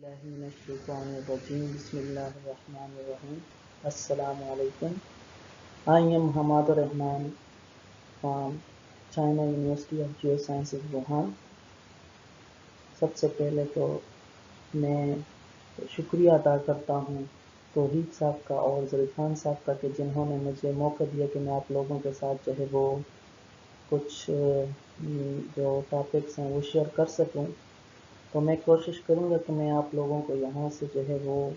Bismillahirrahmanirrahim. Assalamu alaikum. I am Hamad Rahman from China University of Geosciences Wuhan. सबसे पहले तो मैं शुक्रिया अदा करता हूँ तौहीद साहब का और ज़रीफ़ान साहब का कि जिन्होंने मुझे मौका दिया कि मैं आप लोगों के साथ जो है वो कुछ जो टॉपिक्स हैं वो शेयर कर सकूँ। तो मैं कोशिश करूँगा कि मैं आप लोगों को यहाँ से जो है वो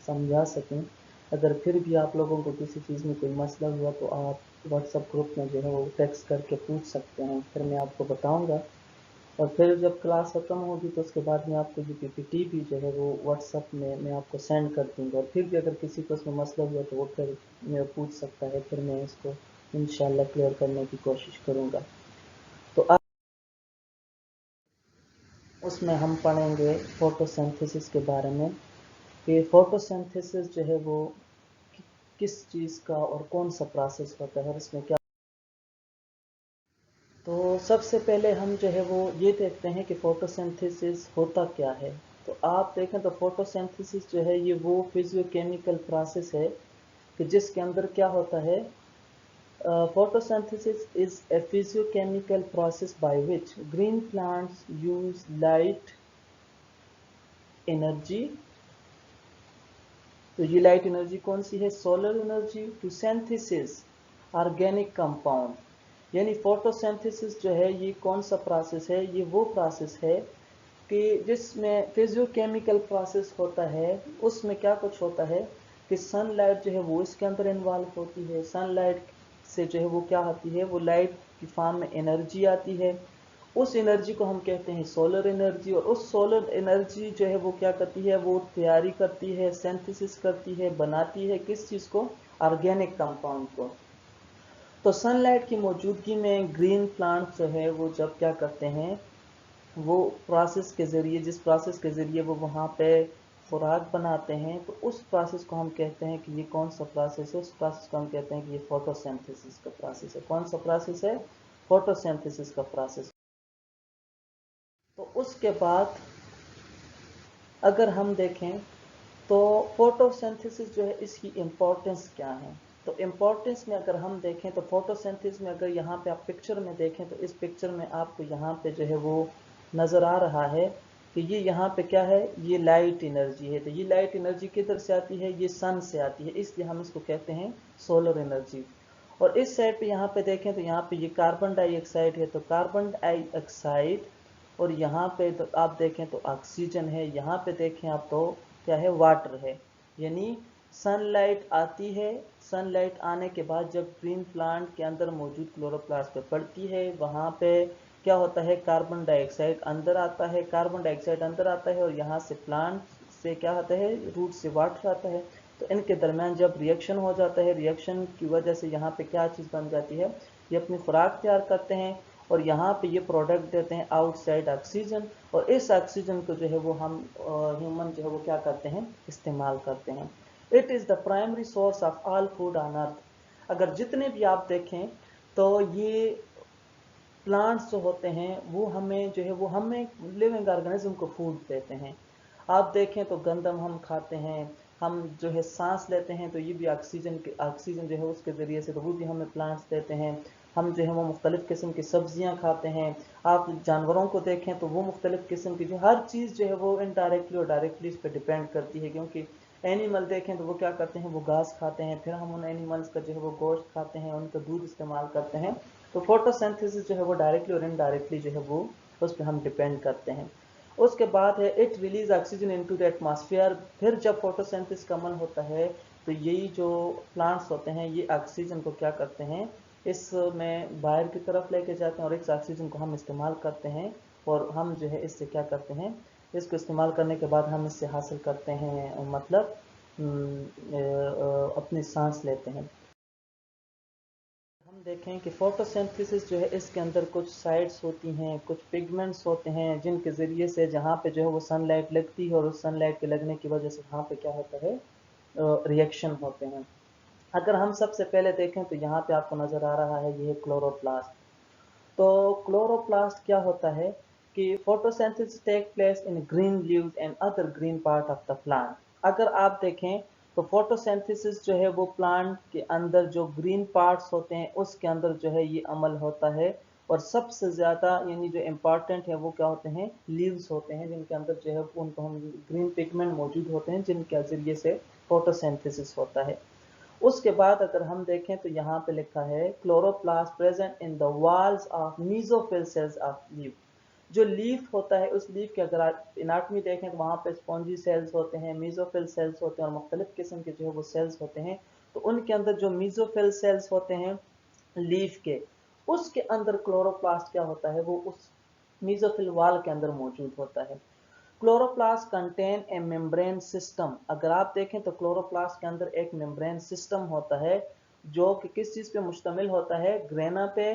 समझा सकूँ। अगर फिर भी आप लोगों को किसी चीज़ में कोई मसला हुआ तो आप व्हाट्सएप ग्रुप में जो है वो टेक्स्ट करके पूछ सकते हैं, फिर मैं आपको बताऊँगा। और फिर जब क्लास ख़त्म होगी तो उसके बाद मैं आपको ये पीपीटी भी जो है वो व्हाट्सएप में मैं आपको सेंड कर दूँगा। और फिर भी अगर किसी को उसमें मसला हुआ तो वो फिर मेरा पूछ सकता है, फिर मैं इसको इंशाल्लाह क्लियर करने की कोशिश करूँगा। तो उसमें हम पढ़ेंगे फोटोसिंथेसिस के बारे में कि फोटोसिंथेसिस जो है वो किस चीज़ का और कौन सा प्रोसेस होता है और इसमें क्या। तो सबसे पहले हम जो है वो ये देखते हैं कि फोटोसिंथेसिस होता क्या है। तो आप देखें तो फोटोसिंथेसिस जो है ये वो फिजियोकेमिकल प्रोसेस है कि जिसके अंदर क्या होता है। Photosynthesis is a physiochemical process by which green plants use light energy। तो ये लाइट एनर्जी कौन सी है? Solar energy to synthesis organic compound. यानी फोटोसिंथेसिस जो है ये कौन सा प्रोसेस है? ये वो प्रोसेस है कि जिसमें फिजियोकेमिकल प्रोसेस होता है। उसमें क्या कुछ होता है कि सनलाइट जो है वो इसके अंदर इन्वॉल्व होती है। सनलाइट से जो है वो क्या आती है, वो लाइट की फॉर्म में एनर्जी आती है। उस एनर्जी को हम कहते हैं सोलर एनर्जी। और उस सोलर एनर्जी जो है वो क्या करती है, वो तैयारी करती है, सिंथेसिस करती है, बनाती है किस चीज़ को? ऑर्गेनिक कंपाउंड को। तो सनलाइट की मौजूदगी में ग्रीन प्लांट जो है वो जब क्या करते हैं, वो प्रोसेस के ज़रिए, जिस प्रोसेस के ज़रिए वो वहाँ पे खुराक बनाते हैं, तो उस प्रोसेस को हम कहते हैं कि ये कौन सा प्रोसेस है? उस प्रोसेस को हम कहते हैं कि ये फोटोसिंथेसिस का प्रोसेस है। कौन सा प्रोसेस है? फोटोसिंथेसिस का प्रोसेस। तो उसके बाद अगर हम देखें तो फोटोसिंथेसिस जो है इसकी इम्पोर्टेंस क्या है। तो इम्पोर्टेंस में अगर हम देखें तो फोटोसिंथेसिस में अगर यहाँ पे आप पिक्चर में देखें तो इस पिक्चर में आपको यहाँ पे जो है वो नज़र आ रहा है कि ये यहाँ पे क्या है, ये लाइट एनर्जी है। तो ये लाइट एनर्जी किधर से आती है? ये सन से आती है, इसलिए हम इसको कहते हैं सोलर एनर्जी। और इस साइड पे यहाँ पे देखें तो यहाँ पे ये कार्बन डाइऑक्साइड है, तो कार्बन डाइऑक्साइड। और यहाँ पे तो आप देखें तो ऑक्सीजन है, यहाँ पे देखें आप तो क्या है, वाटर है। यानी सनलाइट आती है, सनलाइट आने के बाद जब ग्रीन प्लांट के अंदर मौजूद क्लोरोप्लास्ट पे पड़ती है, वहाँ पे क्या होता है, कार्बन डाइऑक्साइड अंदर आता है। कार्बन डाइऑक्साइड अंदर आता है और यहाँ से प्लांट से क्या आता है, रूट से वाटर आता है। तो इनके दरमियान जब रिएक्शन हो जाता है, रिएक्शन की वजह से यहाँ पे क्या चीज़ बन जाती है, ये अपनी खुराक तैयार करते हैं और यहाँ पे ये प्रोडक्ट देते हैं आउटसाइड ऑक्सीजन। और इस ऑक्सीजन को जो है वो हम ह्यूमन जो है वो क्या करते हैं, इस्तेमाल करते हैं। It is the primary source of all food on earth. अगर जितने भी आप देखें तो ये प्लांट्स जो होते हैं वो हमें जो है वो हमें लिविंग ऑर्गेनिज्म को फूड देते हैं। आप देखें तो गंदम हम खाते हैं, हम जो है सांस लेते हैं तो ये भी ऑक्सीजन जो है उसके ज़रिए से, तो वो भी हमें प्लांट्स देते हैं। हम जो है वो मुख्तलिफ़ किस्म की सब्जियां खाते हैं। आप जानवरों को देखें तो वो मुख्तलिफ़ किस्म की जो हर चीज़ जो है वो इनडायरेक्टली और डायरेक्टली इस पर डिपेंड करती है। क्योंकि एनिमल देखें तो वो क्या करते हैं, वो घास खाते हैं, फिर हम उन एनिमल्स का जो है वो गोश्त खाते हैं, उनका दूध इस्तेमाल करते हैं। तो फोटोसिंथेसिस जो है वो डायरेक्टली और इनडायरेक्टली जो है वो उस पर हम डिपेंड करते हैं। उसके बाद है it release oxygen into the atmosphere. फिर जब फोटोसिंथेसिस का अमल होता है तो यही जो प्लांट्स होते हैं ये ऑक्सीजन को क्या करते हैं, इसमें बाहर की तरफ लेके जाते हैं और इस ऑक्सीजन को हम इस्तेमाल करते हैं। और हम जो है इससे क्या करते हैं, इसको इस्तेमाल करने के बाद हम इससे हासिल करते हैं, मतलब अपनी सांस लेते हैं। हम देखें कि फोटोसिंथेसिस जो है इसके अंदर कुछ साइट्स होती हैं, कुछ पिगमेंट्स होते हैं जिनके ज़रिए से जहाँ पे जो है वो सनलाइट लगती है और उस सनलाइट के लगने की वजह से वहाँ पे क्या होता है, रिएक्शन होते हैं। अगर हम सबसे पहले देखें तो यहाँ पे आपको नज़र आ रहा है ये क्लोरोप्लास्ट। तो क्लोरोप्लास्ट क्या होता है कि photosynthesis take place in green leaves and other green part of the plant. अगर आप देखें तो फोटोसिंथेसिस जो है वो प्लांट के अंदर जो ग्रीन पार्ट्स होते हैं उसके अंदर जो है ये अमल होता है, और सबसे ज़्यादा यानी जो इम्पॉर्टेंट है वो क्या होते हैं, लीव्स होते हैं, जिनके अंदर जो है उनको हम ग्रीन पिगमेंट मौजूद होते हैं जिनके जरिए से फोटोसिंथेसिस होता है। उसके बाद अगर हम देखें तो यहाँ पे लिखा है chloroplast present in the walls of mesophyll cells of leaf. जो लीफ होता है उस लीफ के अगर आप एनाटॉमी देखें तो वहाँ पे स्पॉन्जी सेल्स होते हैं, मीजोफिल सेल्स होते हैं और मुख्तलिफ किस्म के जो है वो सेल्स होते हैं। तो उनके अंदर जो मीजोफिल सेल्स होते हैं लीफ के, उसके अंदर क्लोरोप्लास्ट क्या होता है, वो उस मीजोफिल वॉल के अंदर मौजूद होता है। Chloroplast contain a membrane system. अगर आप देखें तो क्लोरोप्लास्ट के अंदर एक मेम्ब्रेन सिस्टम होता है जो कि किस चीज पे मुश्तमिल होता है, ग्रेना पे,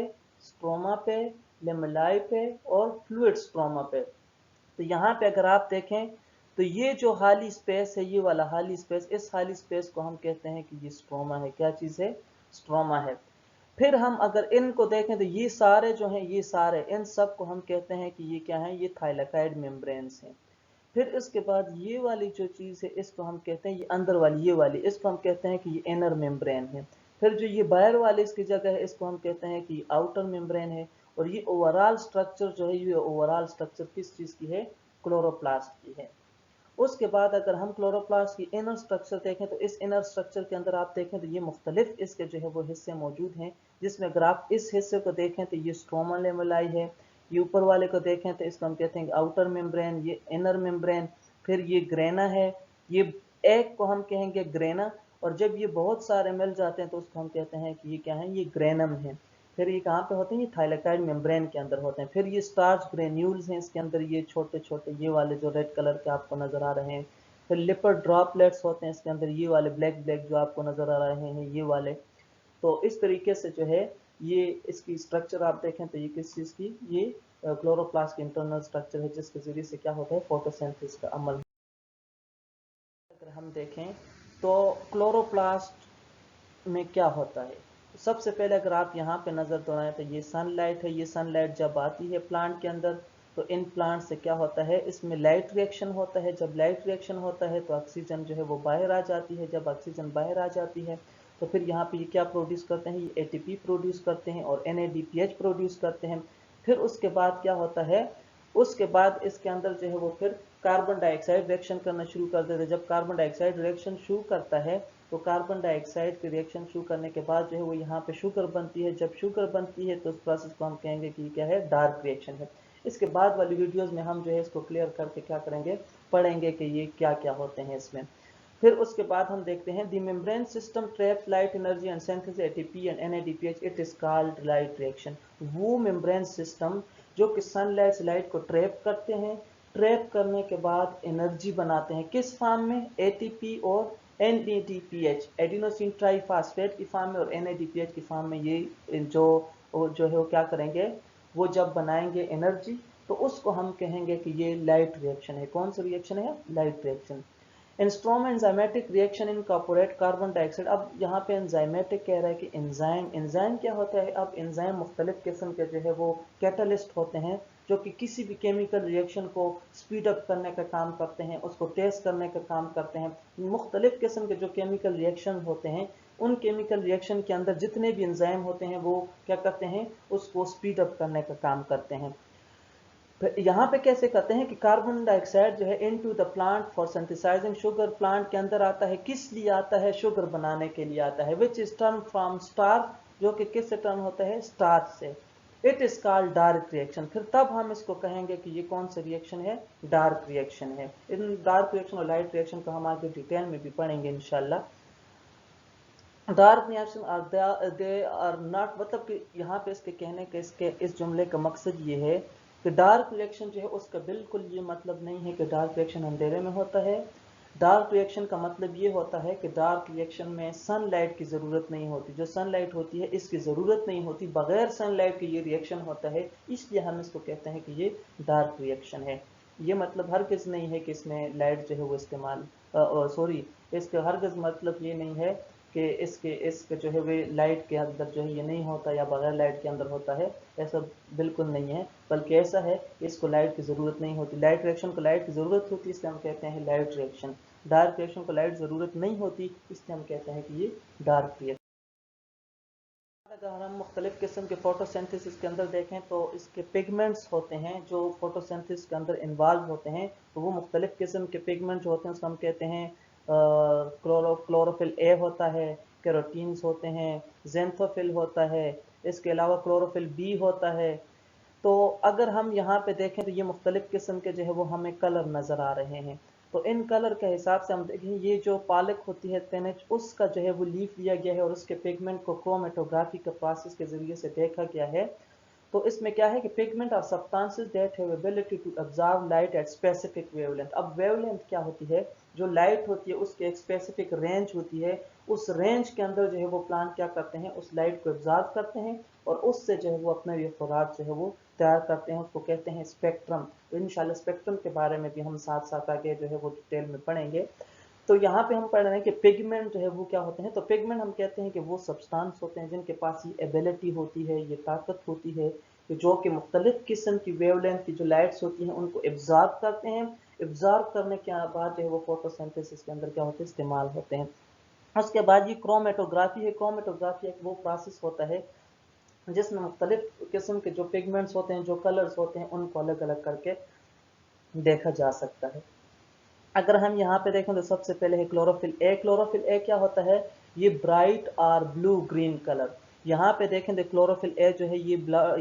स्ट्रोमा पे, लेमेलाई पे और फ्लूइड स्ट्रोमा पे। तो यहाँ पे अगर आप देखें तो ये जो खाली स्पेस है, ये वाला खाली स्पेस, इस खाली स्पेस को हम कहते हैं कि ये स्ट्रोमा है। क्या चीज है, स्ट्रोमा है। फिर हम अगर इनको देखें तो ये सारे जो हैं, ये सारे इन सब को हम कहते हैं कि ये क्या है, ये थाइलाकाइड मेम्ब्रेन्स हैं। फिर इसके बाद ये वाली जो चीज़ है इसको हम कहते हैं, ये अंदर वाली, ये वाली, इसको हम कहते हैं कि ये इनर मेम्ब्रेन है। फिर जो ये बाहर वाले इसकी जगह है इसको हम कहते हैं कि आउटर मेम्ब्रेन है। और ये ओवरऑल स्ट्रक्चर जो है, ये ओवरऑल स्ट्रक्चर किस चीज़ की है, क्लोरोप्लास्ट की है। उसके बाद अगर हम क्लोरोप्लास्ट की इनर स्ट्रक्चर देखें तो इस इनर स्ट्रक्चर के अंदर आप देखें तो ये मुख्तलिफ इसके जो है वो हिस्से मौजूद हैं, जिसमें अगर आप इस हिस्से को देखें तो ये स्ट्रोमा लेमेलाई है। ये ऊपर वाले को देखें तो इसको हम कहते हैं आउटर मेम्ब्रेन, ये इनर मेम्ब्रेन। फिर ये ग्रेना है, ये एक को हम कहेंगे ग्रेना, और जब ये बहुत सारे मिल जाते हैं तो उसको हम कहते हैं कि ये क्या है, ये ग्रेनम है। फिर ये कहाँ पे होते हैं, ये थाइलाकाइड मेम्ब्रेन के अंदर होते हैं। फिर ये स्टार्च ग्रेन्यूल्स हैं इसके अंदर, ये छोटे छोटे ये वाले जो रेड कलर के आपको नजर आ रहे हैं। फिर लिपिड ड्रॉपलेट्स होते हैं इसके अंदर, ये वाले ब्लैक ब्लैक जो आपको नजर आ रहे हैं, ये वाले। तो इस तरीके से जो है ये इसकी स्ट्रक्चर आप देखें तो ये किस चीज़ की, ये क्लोरोप्लास्ट की इंटरनल स्ट्रक्चर है जिसके जरिए से क्या होता है, फोटोसिंथेसिस का अमल। अगर हम देखें तो क्लोरोप्लास्ट में क्या होता है, सबसे पहले अगर आप यहाँ पे नज़र दौड़ाएं तो ये सनलाइट है। ये सनलाइट जब आती है प्लांट के अंदर तो इन प्लांट से क्या होता है, इसमें लाइट रिएक्शन होता है। जब लाइट रिएक्शन होता है तो ऑक्सीजन जो है वो बाहर आ जाती है। जब ऑक्सीजन बाहर आ जाती है तो फिर यहाँ पे ये क्या प्रोड्यूस करते हैं, ये एटीपी प्रोड्यूस करते हैं और NADPH प्रोड्यूस करते हैं। फिर उसके बाद क्या होता है, उसके बाद इसके अंदर जो है वो फिर कार्बन डाइऑक्साइड रिएक्शन करना शुरू कर देते हैं। जब कार्बन डाइऑक्साइड रिएक्शन शुरू करता है तो कार्बन डाइऑक्साइड के रिएक्शन शुरू करने के बाद जो है वो यहाँ पे शुगर बनती है। जब शुगर बनती है तो उस प्रोसेस को हम कहेंगे कि क्या है, डार्क रिएक्शन है। इसके बाद वाली वीडियोस में हम जो है इसको क्लियर करके क्या करेंगे, पढ़ेंगे कि ये क्या क्या होते हैं इसमें। फिर उसके बाद हम देखते हैं दी membrane system traps light energy and synthesis ATP and NADPH, it is called light reaction. वो मेम्ब्रेन सिस्टम जो कि सनलाइट लाइट को ट्रैप करते हैं, ट्रैप करने के बाद एनर्जी बनाते हैं किस फॉर्म में, एटीपी और NADPH, एडिनोसिन ट्राइफॉस्फेट की फॉर्म में और NADPH की फॉर्म में। ये जो है वो क्या करेंगे, वो जब बनाएंगे एनर्जी तो उसको हम कहेंगे कि ये लाइट रिएक्शन है। कौन सा रिएक्शन है, light reaction. In stroma enzymatic reaction incorporate carbon dioxide. अब यहाँ पे एंजाइमेटिक कह रहा है कि एंजाइम, एंजाइम क्या होता है, अब एंजाइम मुख्तलिफ किस्म के जो है वो कैटलिस्ट होते हैं जो कि किसी भी केमिकल रिएक्शन को स्पीड अप करने का काम करते हैं, उसको टेस्ट करने का काम करते हैं। मुख्तलिफ किस्म के जो केमिकल रिएक्शन होते हैं उन केमिकल रिएक्शन के अंदर जितने भी एंजाइम होते हैं वो क्या करते हैं, उसको स्पीड अप करने का काम करते हैं। यहाँ पे कैसे करते हैं कि कार्बन डाइऑक्साइड जो है into the plant for synthesising sugar, plant के अंदर आता है, किस लिए आता है, शुगर बनाने के लिए आता है। Which is term from starch, जो कि किस से टर्म होता है, स्टार्च से। It is called dark reaction. फिर तब हम इसको कहेंगे कि ये कौन सा रिएक्शन है, डार्क रिएक्शन है। इन डार्क रिएक्शन और लाइट रिएक्शन को हम आगे डिटेल में भी पढ़ेंगे इंशाल्लाह। Dark reaction are they are not, मतलब कि यहाँ पे इसके कहने के, इसके इस जुमले का मकसद ये है कि डार्क रिएक्शन जो है उसका बिल्कुल ये मतलब नहीं है कि डार्क रिएक्शन अंधेरे में होता है। डार्क रिएक्शन का मतलब ये होता है कि डार्क रिएक्शन में सनलाइट की ज़रूरत नहीं होती। जो सनलाइट होती है इसकी ज़रूरत नहीं होती, बगैर सनलाइट के ये रिएक्शन होता है, इसलिए हम इसको कहते हैं कि ये डार्क रिएक्शन है। ये मतलब हरगिज़ नहीं है कि इसमें लाइट जो है वो इस्तेमाल, सॉरी, इसका हरगिज़ मतलब ये नहीं है कि इसके जो है वे लाइट के अंदर जो है ये नहीं होता या बगैर लाइट के अंदर होता है, ऐसा बिल्कुल नहीं है। बल्कि ऐसा है कि इसको लाइट की ज़रूरत नहीं होती। लाइट रिएक्शन को लाइट की ज़रूरत होती है, इसलिए हम कहते हैं लाइट रिएक्शन। डार्क रिएक्शन को लाइट ज़रूरत नहीं होती, इसलिए हम कहते हैं कि ये डार्क रिएक्शन। अगर हम मुख्तलिफ किस्म के फोटोसिंथेसिस के अंदर देखें तो इसके पिगमेंट्स होते हैं जो फोटोसिंथेसिस के अंदर इन्वॉल्व होते हैं, तो वो मुख्तलिफ किस्म के पिगमेंट जो होते हैं उसको हम कहते हैं क्लोरोफिल ए होता है, कैरोटीन्स होते हैं, जेंथोफिल होता है, इसके अलावा क्लोरोफिल बी होता है। तो अगर हम यहाँ पे देखें तो ये मुख्तलिफ किस्म के जो है वो हमें कलर नज़र आ रहे हैं। तो इन कलर के हिसाब से हम देखें, ये जो पालक होती है स्पिनच, उसका जो है वो लीफ लिया गया है और उसके पिगमेंट को क्रोमेटोग्राफी के प्रोसेस के ज़रिए से देखा गया है। तो इसमें क्या है कि pigment are substances that have ability to observe light at specific wavelength. अब वेवलेंथ क्या होती है? जो लाइट होती है उसकी एक स्पेसिफिक रेंज होती है, उस रेंज के अंदर जो है वो प्लांट क्या करते हैं, उस लाइट को ऑब्जर्व करते हैं और उससे जो है वो अपने ये खुराक जो है वो तैयार करते हैं। उसको कहते हैं स्पेक्ट्रम। तो इंशाल्लाह स्पेक्ट्रम के बारे में भी हम साथ साथ आगे जो है वो डिटेल में पढ़ेंगे। तो यहाँ पे हम पढ़ रहे हैं कि पिगमेंट जो है वो क्या होते हैं। तो पिगमेंट हम कहते हैं कि वो सब्सटेंस होते हैं जिनके पास ये एबिलिटी होती है, ये ताकत होती है कि जो कि मुख्तलिफ किस्म की वेवलेंथ की जो लाइट्स होती हैं उनको एब्जॉर्ब करते हैं। एब्जॉर्ब करने के बाद जो है वो फोटोसिंथेसिस के अंदर क्या होते हैं, इस्तेमाल होते हैं। उसके बाद ये क्रोमेटोग्राफी है। क्रोमेटोग्राफी एक वो प्रोसेस होता है जिसमें मुख्तलिफ किस्म के जो पिगमेंट्स होते हैं, जो कलर्स होते हैं, उनको अलग अलग करके देखा जा सकता है। अगर हम यहाँ पे देखें तो सबसे पहले है क्लोरोफिल ए। क्लोरोफिल ए क्या होता है? ये ब्राइट और ब्लू ग्रीन कलर। यहाँ पे देखें तो क्लोरोफिल ए जो है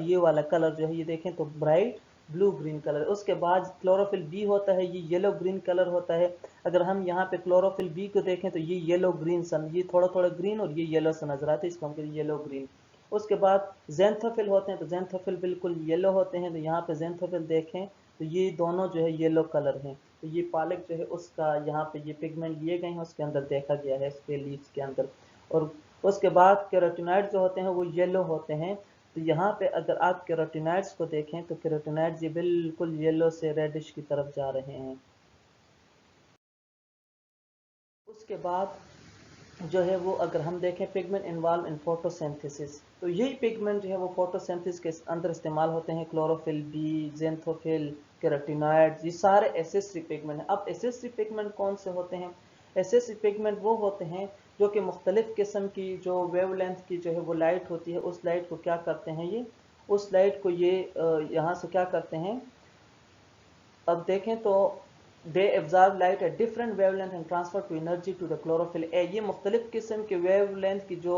ये वाला कलर जो है ये देखें तो ब्राइट ब्लू ग्रीन कलर। उसके बाद क्लोरोफिल बी होता है, ये येलो ग्रीन कलर होता है। अगर हम यहाँ पे क्लोरोफिल बी को देखें तो ये येलो ग्रीन सन, ये थोड़ा थोड़ा ग्रीन और ये येलो सा नजर आता है, इसको हम कहते हैं येलो ग्रीन। उसके बाद जेंथोफिल होते हैं, तो जेंथोफिल बिल्कुल येलो होते हैं। तो यहाँ पे जेंथोफिल देखें तो ये दोनों जो है येलो कलर हैं। तो ये पालक जो है उसका यहाँ पे ये पिगमेंट लिए गए हैं, उसके अंदर देखा गया है, इसके लीव्स के अंदर। और उसके बाद कैरोटीनॉइड जो होते हैं वो येलो होते हैं। तो यहाँ पे अगर आप कैरोटीनॉइड्स को देखें तो कैरोटीनॉइड्स ये बिल्कुल येलो से रेडिश की तरफ जा रहे हैं। उसके बाद जो है वो अगर हम देखें पिगमेंट इन्वॉल्व इन फोटोसिंथेसिस, तो यही पिगमेंट जो है वो फोटोसिंथेसिस के अंदर इस्तेमाल होते हैं। क्लोरोफिल बी, जेंथोफिल, कैरोटीनॉइड्स, ये सारे एसेसरी पिगमेंट हैं। अब एसेसरी पिगमेंट कौन से होते हैं? एसेसरी पिगमेंट वो होते हैं जो कि मुख्तलिफ किस्म की जो वेवलेंथ की जो है वो लाइट होती है, उस लाइट को क्या करते हैं, ये उस लाइट को ये यहाँ से क्या करते हैं। अब देखें तो they absorb light at different wavelength and transfer to energy to the chlorophyll a. ये मुख्तलिफ किस्म के वेवलेंथ की जो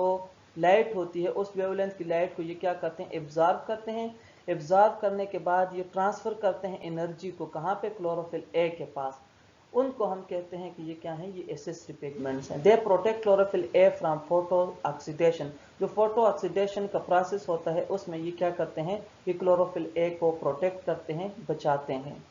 लाइट होती है उस वेवलेंथ की लाइट को ये क्या करते हैं, एब्जॉर्ब करते हैं। एब्जॉर्ब करने के बाद ये ट्रांसफर करते हैं एनर्जी को, कहाँ पे, क्लोरोफिल ए के पास। उनको हम कहते हैं कि ये क्या है, ये एसेसरी पिगमेंट्स हैं। They protect chlorophyll A from photo oxidation. जो फोटो ऑक्सीडेशन का प्रोसेस होता है उसमें ये क्या करते हैं, ये क्लोरोफिल ए को प्रोटेक्ट करते हैं, बचाते हैं।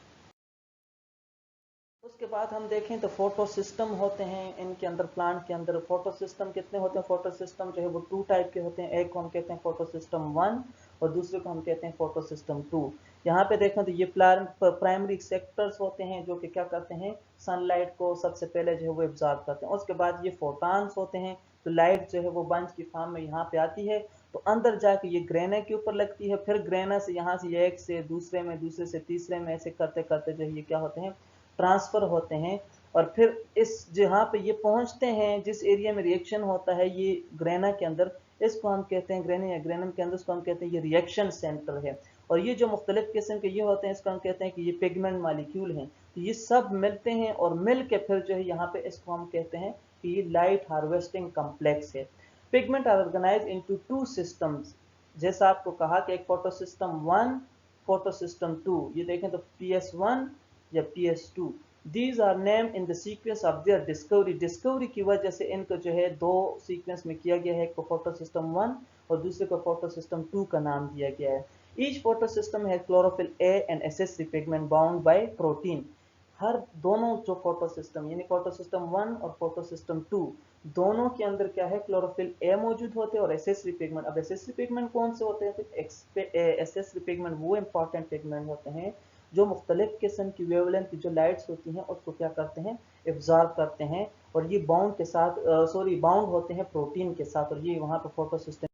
उसके बाद हम देखें तो फोटो सिस्टम होते हैं इनके अंदर, प्लांट के अंदर फोटो सिस्टम कितने होते हैं? फोटो सिस्टम जो है वो टू टाइप के होते हैं। एक को हम कहते हैं फोटो सिस्टम 1 और दूसरे को हम कहते हैं फोटो सिस्टम 2। यहाँ पे देखें तो ये प्राइमरी सेक्टर्स होते हैं जो कि क्या करते हैं, सनलाइट को सबसे पहले जो है वो एब्जॉर्ब करते हैं। उसके बाद ये फोटॉन्स होते हैं, तो लाइट जो है वो बंच की फॉर्म में यहाँ पे आती है, तो अंदर जाके ये ग्रेना के ऊपर लगती है, फिर ग्रेना से यहाँ से एक से दूसरे में, दूसरे से तीसरे में, ऐसे करते करते जो है ये क्या होते हैं, ट्रांसफर होते हैं। और फिर इस जहाँ पे ये पहुंचते हैं, जिस एरिया में रिएक्शन होता है ये ग्रेना के अंदर, इसको हम कहते हैं ग्रेना या ग्रेनम के अंदर, इसको हम कहते हैं ये रिएक्शन सेंटर है। और ये जो मुख्तलिफ किस्म के ये होते हैं इसको हम कहते हैं कि ये पिगमेंट मालिक्यूल हैं। तो ये सब मिलते हैं और मिल के फिर जो है यहाँ पे इसको हम कहते हैं कि ये लाइट हार्वेस्टिंग कम्प्लेक्स है। Pigment are organise into two systems. जैसा आपको कहा कि एक फोटो सिस्टम 1, फोटो सिस्टम 2। ये देखें तो PS1 या PS2। These are name in the sequence of their discovery. Discovery की वजह से इनको जो है दो सीक्वेंस में किया गया है, एक को फोटो सिस्टम 1 और दूसरे को फोटो सिस्टम 2 का नाम दिया गया है। ईच फोटो सिस्टम है chlorophyll a and accessory pigment bound by protein. हर दोनों जो फोटो सिस्टम यानी फोटो सिस्टम 1 और फोटो सिस्टम 2 दोनों के अंदर क्या है, क्लोरोफिल ए मौजूद होते हैं और एसेसरी पिगमेंट। अब एसेसरी पिगमेंट कौन से होते हैं? एसेसरी पिगमेंट वो इंपॉर्टेंट पिगमेंट होते हैं जो मुख्तलिफ किस्म की वेवलेंथ की जो लाइट्स होती हैं उसको क्या करते हैं, एब्जॉर्ब करते हैं, और ये बाउंड के साथ बाउंड होते हैं प्रोटीन के साथ, और ये वहाँ पर फोटोसिस्टम।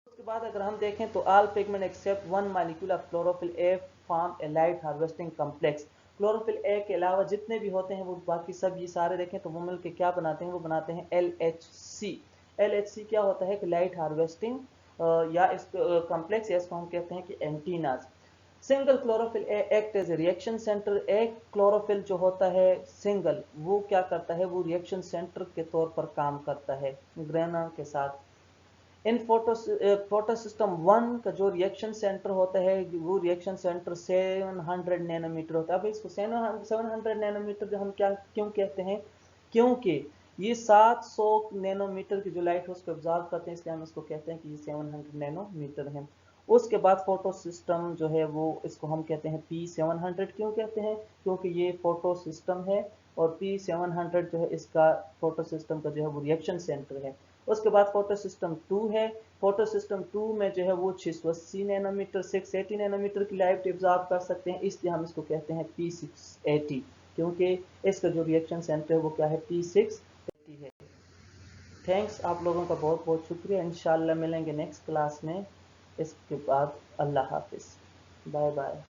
उसके बाद अगर हम देखें तो all pigment except one molecule of chlorophyll a form a light harvesting complex. Chlorophyll a के अलावा जितने भी होते हैं वो बाकी सब ये सारे देखें तो वो मिलकर क्या बनाते हैं, वो बनाते हैं LHC। LHC क्या होता है कि लाइट हार्वेस्टिंग या इस कॉम्प्लेक्स, या इसको हम कहते हैं कि antennas. Single chlorophyll act as a reaction centre. एक क्लोरोफिल जो होता है सिंगल, वो क्या करता है, वो रिएक्शन सेंटर के तौर पर काम करता है ग्रेना के साथ। इन फोटो सिस्टम 1 का जो रिएक्शन सेंटर होता है वो रिएक्शन सेंटर 700 नैनोमीटर होता है। अब इसको 700 नैनोमीटर जो हम क्या क्यों कहते हैं, क्योंकि ये 700 नैनोमीटर की जो लाइट है उसको ऑब्जॉर्व करते हैं, इसलिए हम इसको कहते हैं कि ये 700 नैनोमीटर है। उसके बाद फोटो सिस्टम जो है वो इसको हम कहते हैं P700। क्यों कहते हैं, क्योंकि ये फोटो सिस्टम है, और P700 जो है इसका फोटो सिस्टम का जो है वो रिएक्शन सेंटर है। उसके बाद फोटो सिस्टम 2 है। फोटो सिस्टम 2 में जो है वो 680 नैनोमीटर 680 नैनोमीटर की लाइट एब्जॉर्ब कर सकते हैं, इसलिए हम इसको कहते हैं P680, क्योंकि इसका जो रिएक्शन सेंटर है वो क्या है, P680 है। थैंक्स, आप लोगों का बहुत बहुत शुक्रिया। इंशाल्लाह मिलेंगे नेक्स्ट क्लास में। इसके बाद अल्लाह हाफिज, बाय बाय।